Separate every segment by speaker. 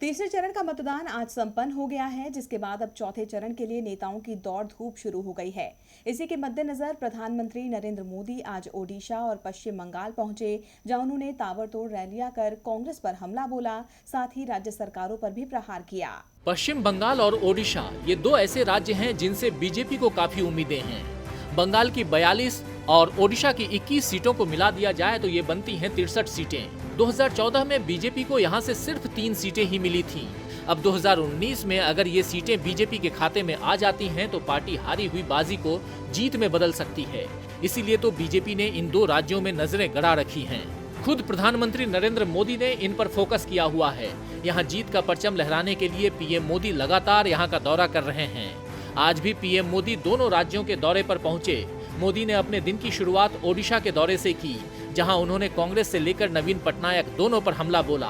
Speaker 1: तीसरे चरण का मतदान आज संपन्न हो गया है, जिसके बाद अब चौथे चरण के लिए नेताओं की दौड़ धूप शुरू हो गई है। इसी के मद्देनजर प्रधानमंत्री नरेंद्र मोदी आज ओडिशा और पश्चिम बंगाल पहुंचे, जहां उन्होंने ताबड़तोड़ रैलियां कर कांग्रेस पर हमला बोला, साथ ही राज्य सरकारों पर भी प्रहार किया।
Speaker 2: पश्चिम बंगाल और ओडिशा ये दो ऐसे राज्य हैं जिनसे बीजेपी को काफी उम्मीदें हैं। बंगाल की 42 और ओडिशा की 21 सीटों को मिला दिया जाए तो ये बनती हैं 63 सीटें। 2014 में बीजेपी को यहाँ से सिर्फ 3 सीटें ही मिली थीं। अब 2019 में अगर ये सीटें बीजेपी के खाते में आ जाती हैं तो पार्टी हारी हुई बाजी को जीत में बदल सकती है। इसीलिए तो बीजेपी ने इन दो राज्यों में नजरें गड़ा रखी हैं। खुद प्रधानमंत्री नरेंद्र मोदी ने इन पर फोकस किया हुआ है। यहाँ जीत का परचम लहराने के लिए पीएम मोदी लगातार यहाँ का दौरा कर रहे हैं। आज भी पीएम मोदी दोनों राज्यों के दौरे पर पहुंचे। मोदी ने अपने दिन की शुरुआत ओडिशा के दौरे से की, जहां उन्होंने कांग्रेस से लेकर नवीन पटनायक दोनों पर हमला बोला।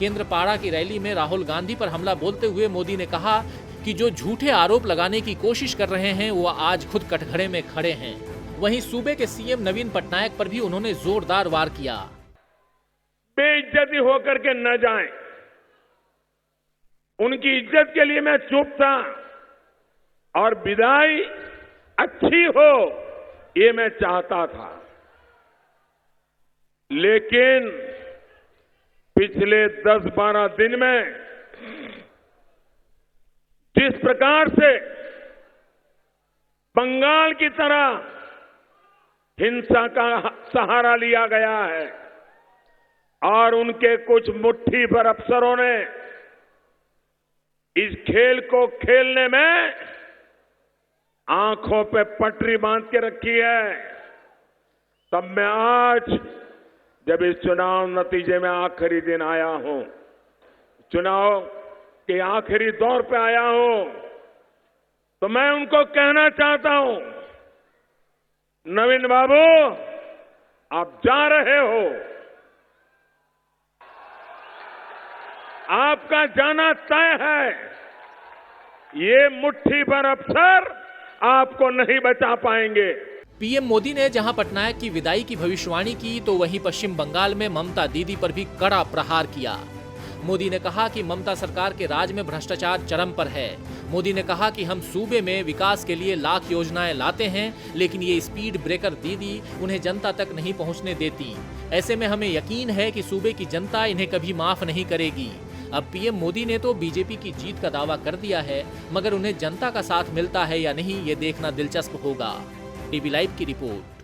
Speaker 2: केंद्रपाड़ा की रैली में राहुल गांधी पर हमला बोलते हुए मोदी ने कहा कि जो झूठे आरोप लगाने की कोशिश कर रहे हैं वो आज खुद कटघरे में खड़े हैं। वहीं सूबे के सीएम नवीन पटनायक पर भी उन्होंने जोरदार वार किया।
Speaker 3: बेइज्जती होकर के न जाएं, उनकी इज्जत के लिए मैं चुप था और विदाई अच्छी हो ये मैं चाहता था, लेकिन पिछले 10-12 दिन में जिस प्रकार से बंगाल की तरह हिंसा का सहारा लिया गया है और उनके कुछ मुट्ठी भर अफसरों ने इस खेल को खेलने में आंखों पे पटरी बांध के रखी है, तब मैं आज जब इस चुनाव नतीजे में आखिरी दिन आया हूं, चुनाव के आखिरी दौर पे आया हूं, तो मैं उनको कहना चाहता हूं, नवीन बाबू आप जा रहे हो, आपका जाना तय है। ये मुट्ठी भर अफसर आपको नहीं बचा पाएंगे।
Speaker 2: पीएम मोदी ने जहां पटनायक की विदाई की भविष्यवाणी की तो वहीं पश्चिम बंगाल में ममता दीदी पर भी कड़ा प्रहार किया। मोदी ने कहा कि ममता सरकार के राज में भ्रष्टाचार चरम पर है। मोदी ने कहा कि हम सूबे में विकास के लिए लाख योजनाएं लाते हैं, लेकिन ये स्पीड ब्रेकर दीदी उन्हें जनता तक नहीं पहुंचने देती। ऐसे में हमें यकीन है कि सूबे की जनता इन्हें कभी माफ नहीं करेगी। अब पीएम मोदी ने तो बीजेपी की जीत का दावा कर दिया है, मगर उन्हें जनता का साथ मिलता है या नहीं ये देखना दिलचस्प होगा। टीवी लाइव की रिपोर्ट।